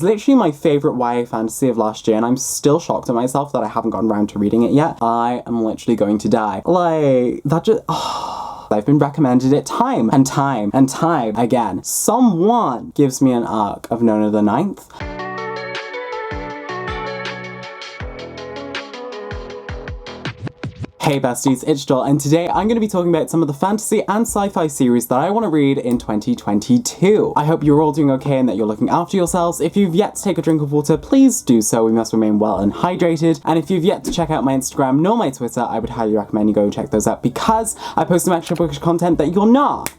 It's literally my favourite YA fantasy of last year, and I'm still shocked at myself that I haven't gotten around to reading it yet. I am literally going to die. Like, that just... I've been recommended it time and time and time again. Someone gives me an arc of Nona the Ninth. Hey besties, it's Joel, and today I'm going to be talking about some of the fantasy and sci-fi series that I want to read in 2022. I hope you're all doing okay and that you're looking after yourselves. If you've yet to take a drink of water, please do so. We must remain well and hydrated. And if you've yet to check out my Instagram nor my Twitter, I would highly recommend you go check those out because I post some extra bookish content that you're not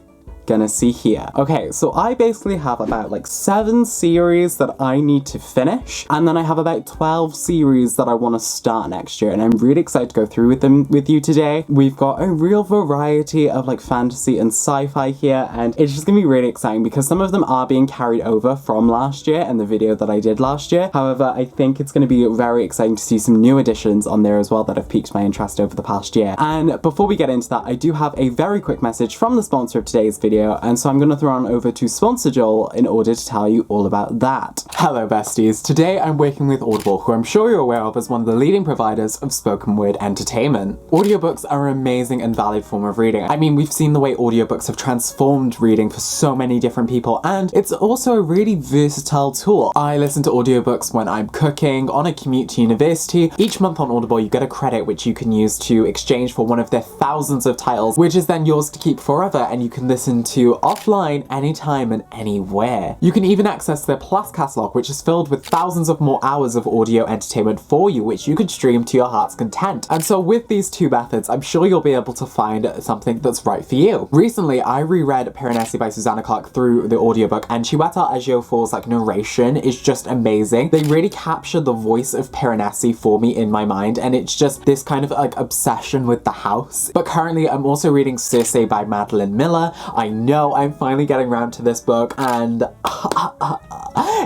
gonna see here. Okay, so I basically have about like 7 series that I need to finish, and then I have about 12 series that I want to start next year, and I'm really excited to go through with them with you today. We've got a real variety of like fantasy and sci-fi here, and it's just gonna be really exciting because some of them are being carried over from last year and the video that I did last year. However, I think it's gonna be very exciting to see some new additions on there as well that have piqued my interest over the past year. And before we get into that, I do have a very quick message from the sponsor of today's video, and so I'm going to throw on over to Sponsor Joel in order to tell you all about that. Hello besties, today I'm working with Audible, who I'm sure you're aware of as one of the leading providers of spoken word entertainment. Audiobooks are an amazing and valid form of reading. I mean, we've seen the way audiobooks have transformed reading for so many different people, and it's also a really versatile tool. I listen to audiobooks when I'm cooking, on a commute to university. Each month on Audible you get a credit which you can use to exchange for one of their thousands of titles, which is then yours to keep forever, and you can listen to offline anytime and anywhere. You can even access their Plus catalog, which is filled with thousands of more hours of audio entertainment for you, which you can stream to your heart's content. And so with these two methods, I'm sure you'll be able to find something that's right for you. Recently, I reread Piranesi by Susanna Clarke through the audiobook, and Chiwetel Ejiofor's like narration is just amazing. They really capture the voice of Piranesi for me in my mind, and it's just this kind of like obsession with the house. But currently, I'm also reading Circe by Madeline Miller. I know I'm finally getting around to this book, and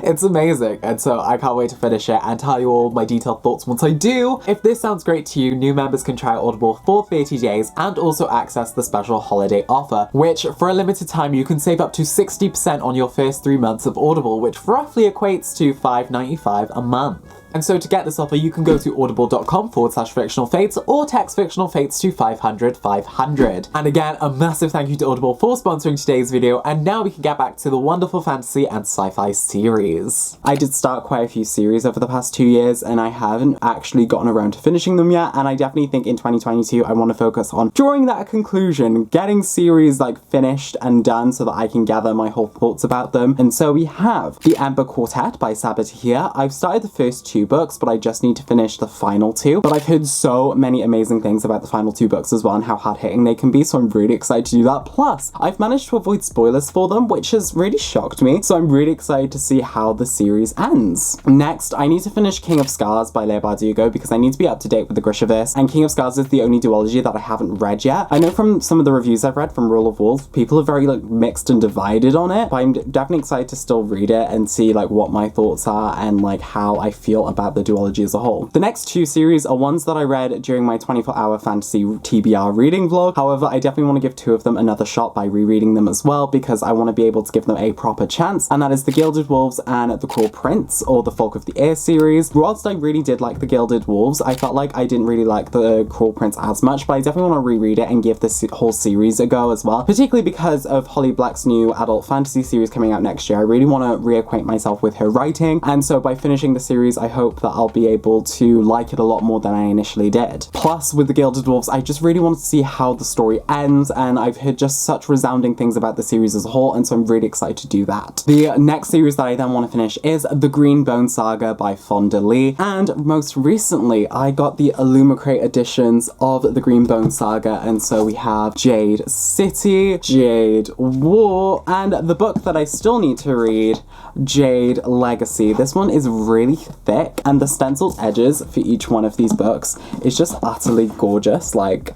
it's amazing, and so I can't wait to finish it and tell you all my detailed thoughts once I do. If this sounds great to you, new members can try Audible for 30 days and also access the special holiday offer, which for a limited time you can save up to 60% on your first 3 months of Audible, which roughly equates to $5.95 a month. And so to get this offer, you can go to audible.com/fictionalfates or text fictional fates to 500 500. And again, a massive thank you to Audible for sponsoring today's video, and now we can get back to the wonderful fantasy and sci-fi series. I did start quite a few series over the past 2 years, and I haven't actually gotten around to finishing them yet, and I definitely think in 2022 I want to focus on drawing that conclusion, getting series like finished and done so that I can gather my whole thoughts about them. And so we have The Ember Quartet by Sabaa Tahir. I've started the first 2 books, but I just need to finish the final 2. But I've heard so many amazing things about the final 2 books as well and how hard-hitting they can be, so I'm really excited to do that. Plus, I've managed to avoid spoilers for them, which has really shocked me, so I'm really excited to see how the series ends. Next, I need to finish King of Scars by Leigh Bardugo because I need to be up to date with the Grishaverse, and King of Scars is the only duology that I haven't read yet. I know from some of the reviews I've read from Rule of Wolves, people are very like mixed and divided on it, but I'm definitely excited to still read it and see like what my thoughts are and like how I feel about the duology as a whole. The next 2 series are ones that I read during my 24-hour fantasy TBR reading vlog. However, I definitely want to give 2 of them another shot by rereading them as well because I want to be able to give them a proper chance, and that is The Gilded Wolves and The Cruel Prince, or the Folk of the Air series. Whilst I really did like The Gilded Wolves, I felt like I didn't really like The Cruel Prince as much, but I definitely want to reread it and give this whole series a go as well, particularly because of Holly Black's new adult fantasy series coming out next year. I really want to reacquaint myself with her writing, and so by finishing the series, I hope that I'll be able to like it a lot more than I initially did. Plus, with The Gilded Wolves, I just really want to see how the story ends, and I've heard just such resounding things about the series as a whole, and so I'm really excited to do that. The next series that I then want to finish is The Green Bone Saga by Fonda Lee, and most recently I got the Illumicrate editions of The Green Bone Saga, and so we have Jade City, Jade War, and the book that I still need to read, Jade Legacy. This one is really thick, and the stenciled edges for each one of these books is just utterly gorgeous. Like,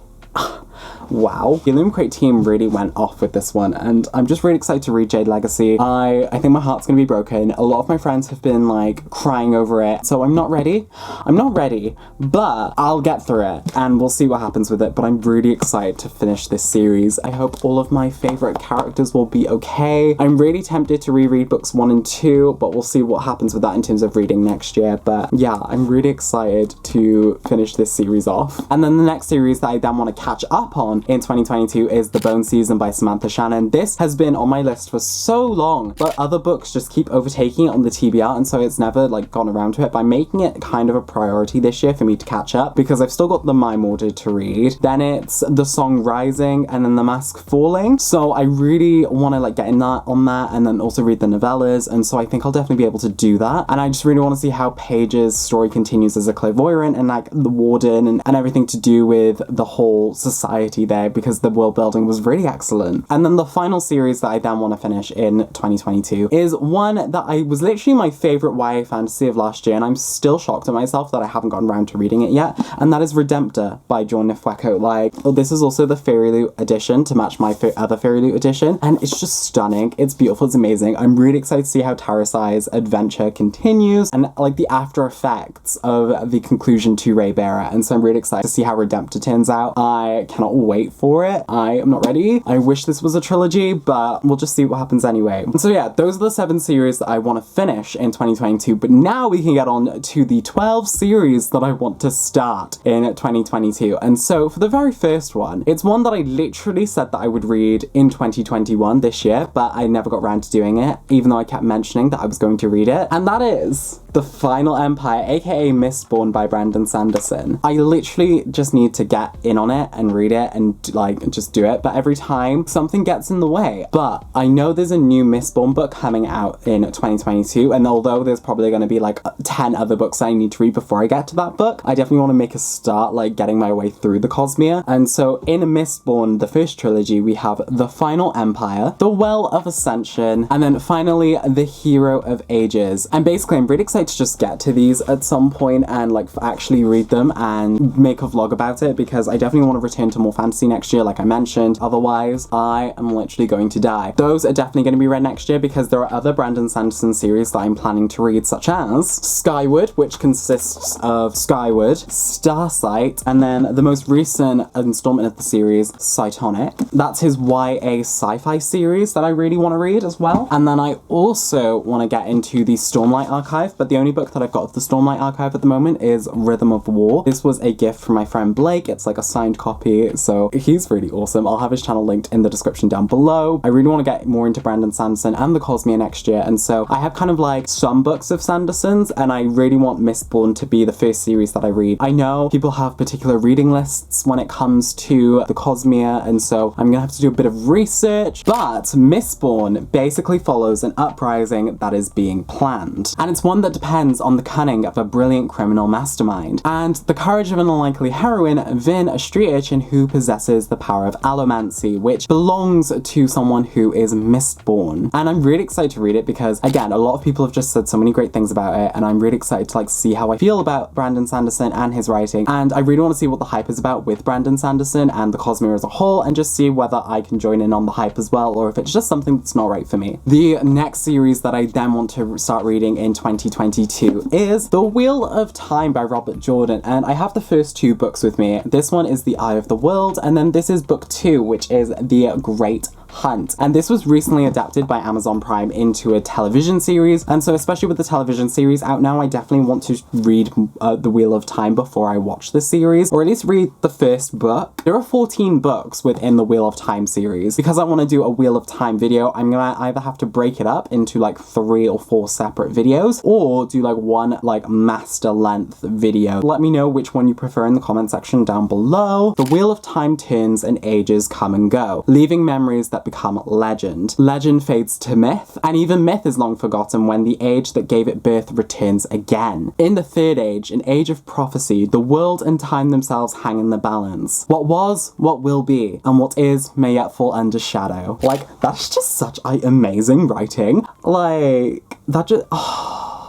wow. The Illumicrate team really went off with this one, and I'm just really excited to read Jade Legacy. I think my heart's gonna be broken. A lot of my friends have been like crying over it, so I'm not ready. I'm not ready, but I'll get through it and we'll see what happens with it. But I'm really excited to finish this series. I hope all of my favorite characters will be okay. I'm really tempted to reread books 1 and 2, but we'll see what happens with that in terms of reading next year. But yeah, I'm really excited to finish this series off. And then the next series that I then want to catch up on in 2022 is The Bone Season by Samantha Shannon. This has been on my list for so long, but other books just keep overtaking it on the TBR, and so it's never like gone around to it. By making it kind of a priority this year for me to catch up, because I've still got The Mime ordered to read, then it's The Song Rising, and then The Mask Falling. So I really want to like get in that on that, and then also read the novellas, and so I think I'll definitely be able to do that. And I just really want to see how Paige's story continues as a clairvoyant, and like the warden and everything to do with the whole society there, because the world building was really excellent. And then the final series that I then want to finish in 2022 is one that I was literally my favorite YA fantasy of last year, and I'm still shocked at myself that I haven't gotten around to reading it yet, and that is Redemptor by John Nifweko. Like, oh, this is also the Fairy Loot edition to match my other Fairy Loot edition, and it's just stunning. It's beautiful, it's amazing. I'm really excited to see how Tarasai's adventure continues and like the after effects of the conclusion to Raybearer, and so I'm really excited to see how Redemptor turns out. I cannot wait for it. I am not ready. I wish this was a trilogy, but we'll just see what happens anyway. So yeah, those are the 7 series that I want to finish in 2022, but now we can get on to the 12 series that I want to start in 2022. And so for the very first one, it's one that I literally said that I would read in 2021 this year, but I never got around to doing it, even though I kept mentioning that I was going to read it, and that is The Final Empire, aka Mistborn by Brandon Sanderson. I literally just need to get in on it and read it and like just do it, but every time something gets in the way. But I know there's a new Mistborn book coming out in 2022, and although there's probably going to be like 10 other books I need to read before I get to that book, I definitely want to make a start like getting my way through the Cosmere. And so in Mistborn, the first trilogy, we have The Final Empire, The Well of Ascension, and then finally The Hero of Ages. And basically I'm really excited to just get to these at some point and like actually read them and make a vlog about it, because I definitely want to return to more fantasy next year, like I mentioned. Otherwise I am literally going to die. Those are definitely going to be read next year, because there are other Brandon Sanderson series that I'm planning to read, such as Skyward, which consists of Skyward, Starsight, and then the most recent installment of the series, Cytonic. That's his YA sci-fi series that I really want to read as well. And then I also want to get into the Stormlight Archive, but the only book that I've got of the Stormlight Archive at the moment is Rhythm of War. This was a gift from my friend Blake. It's like a signed copy, so he's really awesome. I'll have his channel linked in the description down below. I really want to get more into Brandon Sanderson and the Cosmere next year, and so I have kind of like some books of Sanderson's, and I really want Mistborn to be the first series that I read. I know people have particular reading lists when it comes to the Cosmere, and so I'm gonna have to do a bit of research, but Mistborn basically follows an uprising that is being planned, and it's one that depends on the cunning of a brilliant criminal mastermind and the courage of an unlikely heroine, Vin, a street urchin who possesses the power of allomancy, which belongs to someone who is Mistborn. And I'm really excited to read it because, again, a lot of people have just said so many great things about it, and I'm really excited to like see how I feel about Brandon Sanderson and his writing, and I really want to see what the hype is about with Brandon Sanderson and the Cosmere as a whole, and just see whether I can join in on the hype as well, or if it's just something that's not right for me. The next series that I then want to start reading in 2022 is The Wheel of Time by Robert Jordan, and I have the first 2 books with me. This one is The Eye of the World, and then this is book 2, which is The Great Hunt. And this was recently adapted by Amazon Prime into a television series, and so especially with the television series out now, I definitely want to read The Wheel of Time before I watch the series, or at least read the first book. There are 14 books within the Wheel of Time series. Because I want to do a Wheel of Time video, I'm gonna either have to break it up into like 3 or 4 separate videos, or do like one like master length video. Let me know which one you prefer in the comment section down below. The Wheel of Time turns and ages come and go, leaving memories that become legend. Legend fades to myth, and even myth is long forgotten when the age that gave it birth returns again. In the third age, an age of prophecy, the world and time themselves hang in the balance. What was, what will be, and what is may yet fall under shadow. Like, that's just such amazing writing. Like, that just...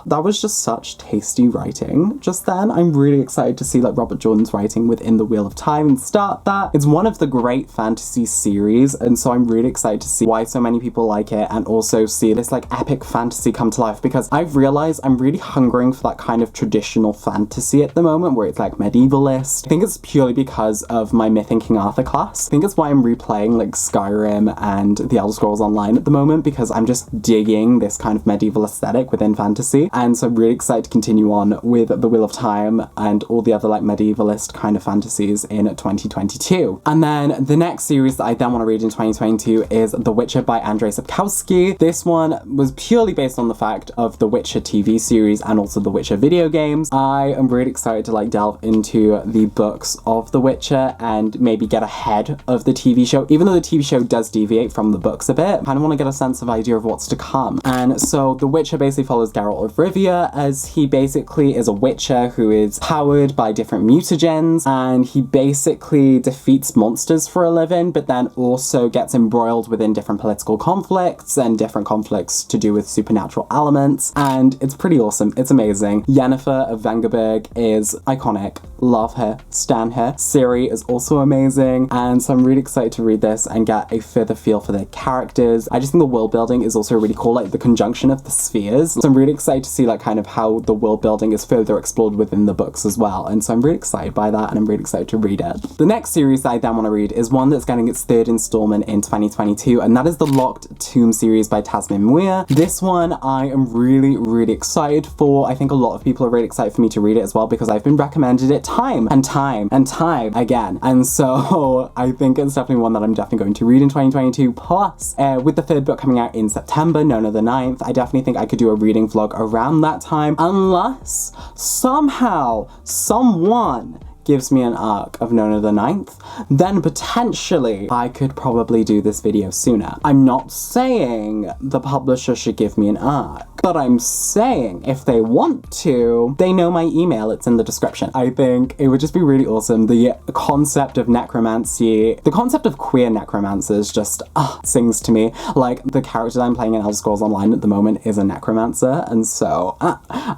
that was just such tasty writing just then. I'm really excited to see like Robert Jordan's writing within The Wheel of Time and start that. It's one of the great fantasy series, and so I'm really excited to see why so many people like it, and also see this like epic fantasy come to life, because I've realized I'm really hungering for that kind of traditional fantasy at the moment where it's like medievalist. I think it's purely because of my Myth and King Arthur class. I think it's why I'm replaying like Skyrim and The Elder Scrolls Online at the moment, because I'm just digging this kind of medieval aesthetic within fantasy, and so I'm really excited to continue on with The Wheel of Time and all the other like medievalist kind of fantasies in 2022. And then the next series that I then want to read in 2022 is The Witcher by Andrzej Sapkowski. This one was purely based on the fact of The Witcher TV series and also The Witcher video games. I am really excited to like delve into the books of The Witcher and maybe get ahead of the TV show, even though the TV show does deviate from the books a bit. I kind of want to get a sense of idea of what's to come. And so The Witcher basically follows Geralt of Rivia, as he basically is a witcher who is powered by different mutagens, and he basically defeats monsters for a living, but then also gets embroiled within different political conflicts and different conflicts to do with supernatural elements, and it's pretty awesome. It's amazing. Yennefer of Vengerberg is iconic. Love her, stan her. Ciri is also amazing, and so I'm really excited to read this and get a further feel for their characters. I just think the world building is also really cool, like the conjunction of the spheres. So I'm really excited to see like kind of how the world building is further explored within the books as well, and so I'm really excited by that, and I'm really excited to read it. The next series that I then want to read is one that's getting its third installment in 2022, and that is the Locked Tomb series by Tasmin Muir. This one I am really excited for. I think a lot of people are really excited for me to read it as well, because I've been recommended it time and time again, and so I think it's definitely one that I'm definitely going to read in 2022. Plus, with the third book coming out in September, Nona the Ninth, I definitely think I could do a reading vlog around that time, unless somehow someone gives me an arc of Nona the Ninth, then potentially I could probably do this video sooner. I'm not saying the publisher should give me an arc, but I'm saying if they want to, they know my email, it's in the description. I think it would just be really awesome. The concept of necromancy, the concept of queer necromancers just sings to me. Like, the character I'm playing in Elder Scrolls Online at the moment is a necromancer, and so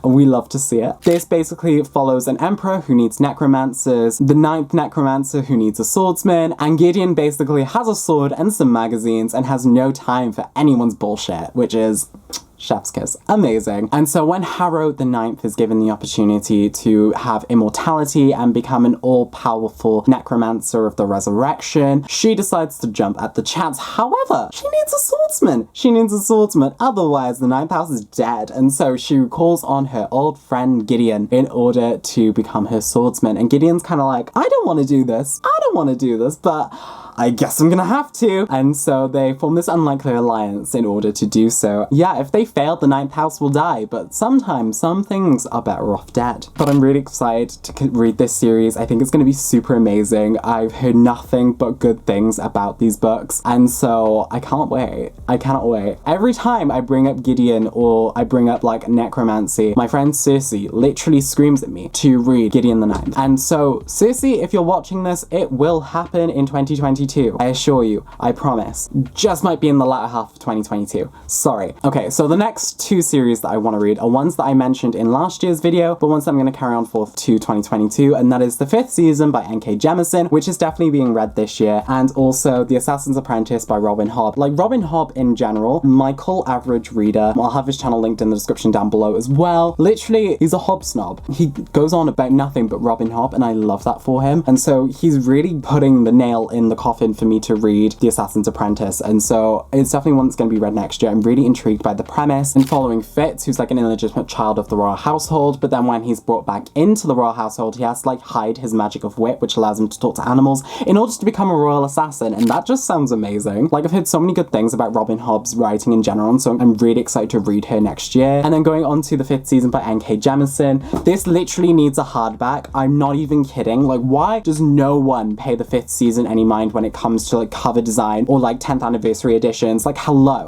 we love to see it. This basically follows an emperor who needs necromancers, the ninth necromancer who needs a swordsman, and Gideon basically has a sword and some magazines and has no time for anyone's bullshit, which is chef's kiss. Amazing. And so when Harrow the Ninth is given the opportunity to have immortality and become an all-powerful necromancer of the resurrection, she decides to jump at the chance. However, she needs a swordsman. She needs a swordsman, otherwise the Ninth House is dead. And so she calls on her old friend Gideon in order to become her swordsman. And Gideon's kind of like, I don't want to do this. I don't want to do this, but I guess I'm gonna have to. And so they form this unlikely alliance in order to do so. Yeah, if they fail, the Ninth House will die, but sometimes some things are better off dead. But I'm really excited to read this series. I think it's gonna be super amazing. I've heard nothing but good things about these books, and so I can't wait. I cannot wait. Every time I bring up Gideon or I bring up like necromancy, my friend Cersei literally screams at me to read Gideon the Ninth. And so Cersei, if you're watching this, it will happen in 2022. I assure you, I promise. Just might be in the latter half of 2022. Sorry. Okay, so the next two series that I want to read are ones that I mentioned in last year's video, but ones that I'm going to carry on forth to 2022, and that is The Fifth Season by N.K. Jemisin, which is definitely being read this year, and also The Assassin's Apprentice by Robin Hobb. Like, Robin Hobb in general, my cool average reader, I'll have his channel linked in the description down below as well. Literally, he's a Hobb snob. He goes on about nothing but Robin Hobb, and I love that for him, and so he's really putting the nail in the coffin for me to read The Assassin's Apprentice, and so it's definitely one that's going to be read next year. I'm really intrigued by the premise and following Fitz, who's like an illegitimate child of the royal household, but then when he's brought back into the royal household, he has to like hide his magic of wit, which allows him to talk to animals in order to become a royal assassin, and that just sounds amazing. Like, I've heard so many good things about Robin Hobb's writing in general, and so I'm really excited to read her next year. And then going on to The Fifth Season by N.K. Jemisin, this literally needs a hardback. I'm not even kidding. Like, why does no one pay The Fifth Season any mind when it comes to like cover design or like 10th anniversary editions? Like, hello,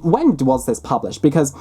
when was this published? Because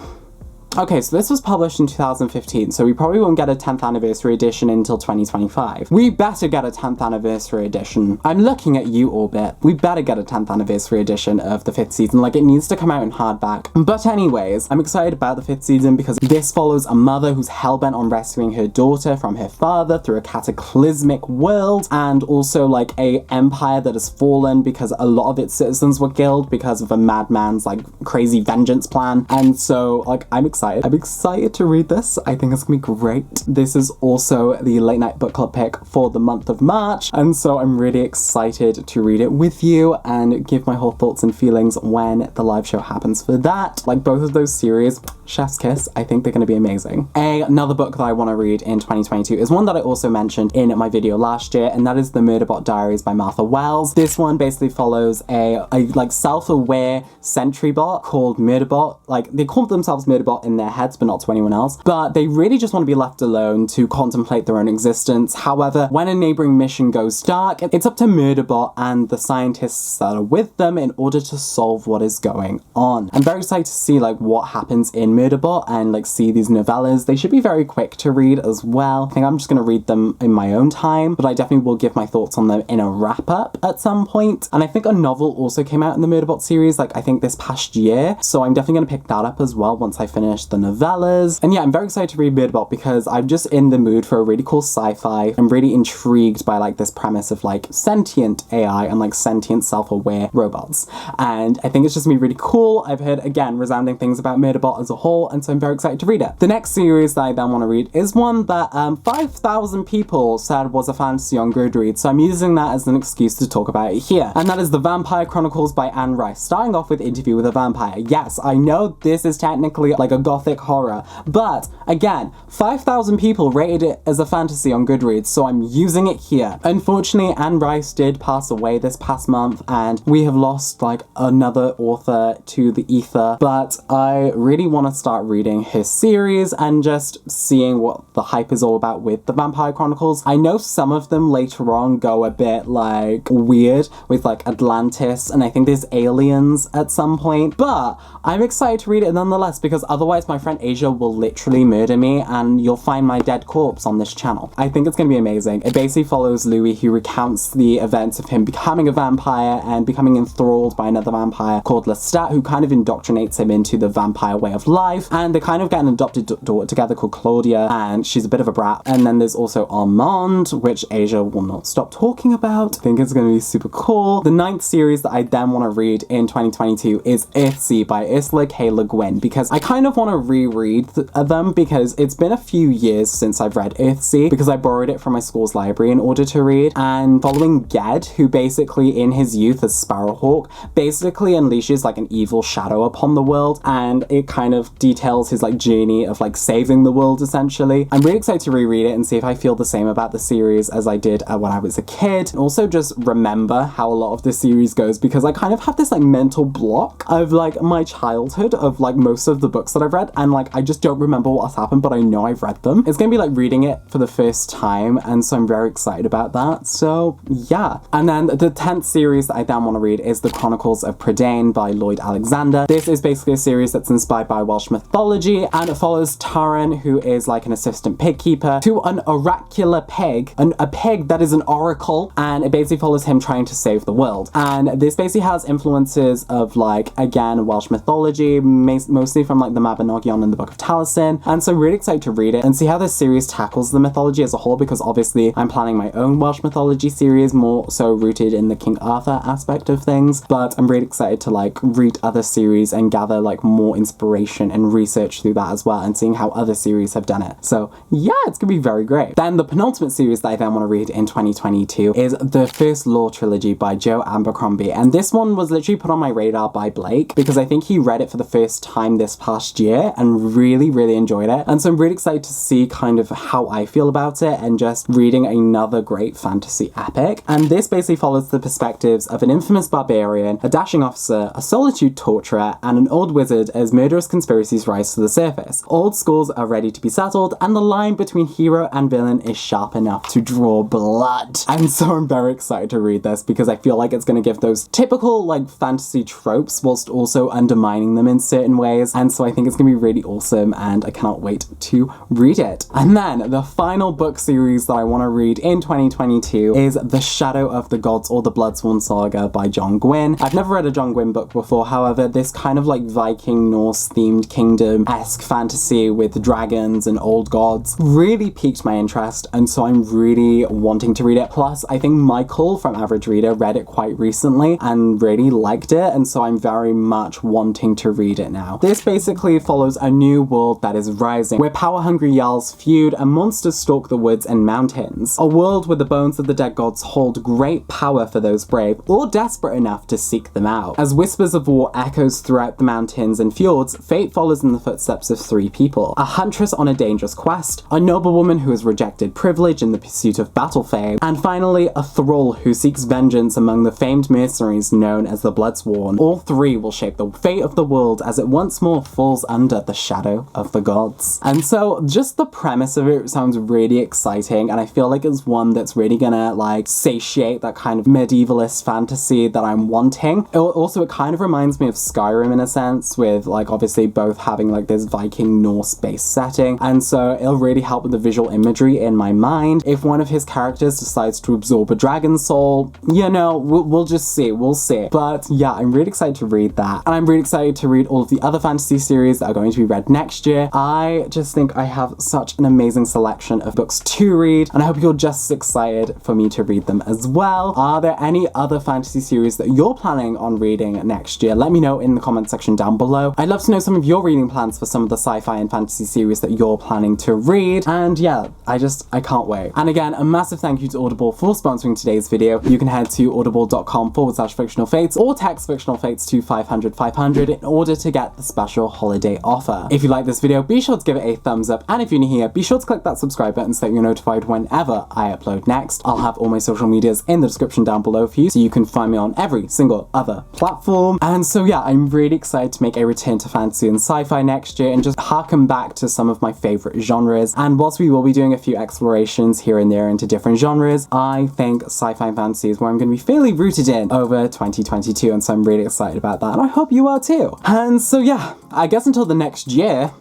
Okay, so this was published in 2015, so we probably won't get a 10th anniversary edition until 2025. We better get a 10th anniversary edition. I'm looking at you, Orbit. We better get a 10th anniversary edition of the 5th season. Like, it needs to come out in hardback. But anyways, I'm excited about the 5th season because this follows a mother who's hellbent on rescuing her daughter from her father through a cataclysmic world, and also like a empire that has fallen because a lot of its citizens were killed because of a madman's like crazy vengeance plan. And so like I'm excited to read this. I think it's gonna be great. This is also the late night book club pick for the month of March, and so I'm really excited to read it with you and give my whole thoughts and feelings when the live show happens for that. Like both of those series, chef's kiss, I think they're gonna be amazing. Another book that I want to read in 2022 is one that I also mentioned in my video last year, and that is The Murderbot Diaries by Martha Wells. This one basically follows a like self-aware sentry bot called Murderbot. Like they call themselves Murderbot in their heads, but not to anyone else. But they really just want to be left alone to contemplate their own existence. However, when a neighboring mission goes dark, it's up to Murderbot and the scientists that are with them in order to solve what is going on. I'm very excited to see like what happens in Murderbot and like see these novellas. They should be very quick to read as well. I think I'm just going to read them in my own time, but I definitely will give my thoughts on them in a wrap-up at some point. And I think a novel also came out in the Murderbot series, like I think this past year, so I'm definitely going to pick that up as well once I finish the novellas. And yeah, I'm very excited to read Murderbot because I'm just in the mood for a really cool sci-fi. I'm really intrigued by like this premise of like sentient AI and like sentient self-aware robots, and I think it's just gonna be really cool. I've heard again resounding things about Murderbot as a whole, and so I'm very excited to read it. The next series that I then want to read is one that 5,000 people said was a fantasy on Goodreads, so I'm using that as an excuse to talk about it here, and that is The Vampire Chronicles by Anne Rice, starting off with Interview with a Vampire. Yes, I know this is technically like a gothic horror, but again, 5,000 people rated it as a fantasy on Goodreads, so I'm using it here. Unfortunately, Anne Rice did pass away this past month, and we have lost like another author to the ether, but I really want to start reading his series and just seeing what the hype is all about with the Vampire Chronicles. I know some of them later on go a bit like weird with like Atlantis, and I think there's aliens at some point, but I'm excited to read it nonetheless because otherwise my friend Asia will literally murder me and you'll find my dead corpse on this channel. I think it's going to be amazing. It basically follows Louis, who recounts the events of him becoming a vampire and becoming enthralled by another vampire called Lestat, who kind of indoctrinates him into the vampire way of life, and they kind of get an adopted daughter together called Claudia, and she's a bit of a brat. And then there's also Armand, which Asia will not stop talking about. I think it's going to be super cool. The 9th series that I then want to read in 2022 is Earthsea by Ursula K. Le Guin, because I kind of want to reread them because it's been a few years since I've read Earthsea, because I borrowed it from my school's library in order to read, and following Ged, who basically in his youth as Sparrowhawk basically unleashes like an evil shadow upon the world, and it kind of details his like journey of like saving the world essentially. I'm really excited to reread it and see if I feel the same about the series as I did when I was a kid. Also just remember how a lot of this series goes, because I kind of have this like mental block of like my childhood of like most of the books that I've read, and like I just don't remember what's happened, but I know I've read them. It's gonna be like reading it for the first time, and so I'm very excited about that. So yeah. And then the 10th series that I then want to read is The Chronicles of Prydain by Lloyd Alexander. This is basically a series that's inspired by Welsh mythology, and it follows Taran, who is like an assistant pig keeper, to an oracular pig, a pig that is an oracle, and it basically follows him trying to save the world. And this basically has influences of like, again, Welsh mythology, mostly from like the Mabinogion and the Book of Taliesin, and so I'm really excited to read it and see how this series tackles the mythology as a whole, because obviously I'm planning my own Welsh mythology series, more so rooted in the King Arthur aspect of things, but I'm really excited to like read other series and gather like more inspiration and research through that as well, and seeing how other series have done it. So yeah, it's gonna be very great. Then the penultimate series that I then want to read in 2022 is the First Law trilogy by Joe Abercrombie, and this one was literally put on my radar by Blake because I think he read it for the first time this past year and really enjoyed it, and so I'm really excited to see kind of how I feel about it and just reading another great fantasy epic. And this basically follows the perspectives of an infamous barbarian, a dashing officer, a solitude torturer, and an old wizard as murderous conspirators conspiracies rise to the surface. Old scores are ready to be settled, and the line between hero and villain is sharp enough to draw blood. And so I'm very excited to read this because I feel like it's going to give those typical like fantasy tropes whilst also undermining them in certain ways. And so I think it's going to be really awesome, and I cannot wait to read it. And then the final book series that I want to read in 2022 is The Shadow of the Gods, or the Bloodsworn Saga by John Gwynne. I've never read a John Gwynne book before, however, this kind of like Viking Norse themed kingdom-esque fantasy with dragons and old gods really piqued my interest, and so I'm really wanting to read it. Plus, I think Michael from Average Reader read it quite recently and really liked it, and so I'm very much wanting to read it now. This basically follows a new world that is rising, where power-hungry Jarls feud and monsters stalk the woods and mountains. A world where the bones of the dead gods hold great power for those brave or desperate enough to seek them out. As whispers of war echoes throughout the mountains and fjords, fate follows in the footsteps of three people: a huntress on a dangerous quest, a noblewoman who has rejected privilege in the pursuit of battle fame, and finally a thrall who seeks vengeance among the famed mercenaries known as the Bloodsworn. All three will shape the fate of the world as it once more falls under the shadow of the gods. And so just the premise of it sounds really exciting, and I feel like it's one that's really gonna like satiate that kind of medievalist fantasy that I'm wanting. Also, it kind of reminds me of Skyrim in a sense, with like obviously both having like this Viking Norse based setting, and so it'll really help with the visual imagery in my mind. If one of his characters decides to absorb a dragon soul, you know, we'll just see, we'll see. But yeah, I'm really excited to read that, and I'm really excited to read all of the other fantasy series that are going to be read next year. I just think I have such an amazing selection of books to read, and I hope you're just as excited for me to read them as well. Are there any other fantasy series that you're planning on reading next year? Let me know in the comment section down below. I'd love to know some of your reading plans for some of the sci-fi and fantasy series that you're planning to read, and yeah, I can't wait. And again, a massive thank you to Audible for sponsoring today's video. You can head to audible.com/fictionalfates or text fictional fates to 500 500 in order to get the special holiday offer. If you like this video, be sure to give it a thumbs up, and if you're new here, be sure to click that subscribe button so that you're notified whenever I upload next. I'll have all my social medias in the description down below for you, so you can find me on every single other platform. And so yeah, I'm really excited to make a return to fantasy and sci-fi next year and just harken back to some of my favorite genres. And whilst we will be doing a few explorations here and there into different genres, I think sci-fi and fantasy is where I'm going to be fairly rooted in over 2022, and so I'm really excited about that, and I hope you are too. And so yeah, I guess until the next year,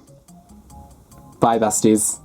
bye besties.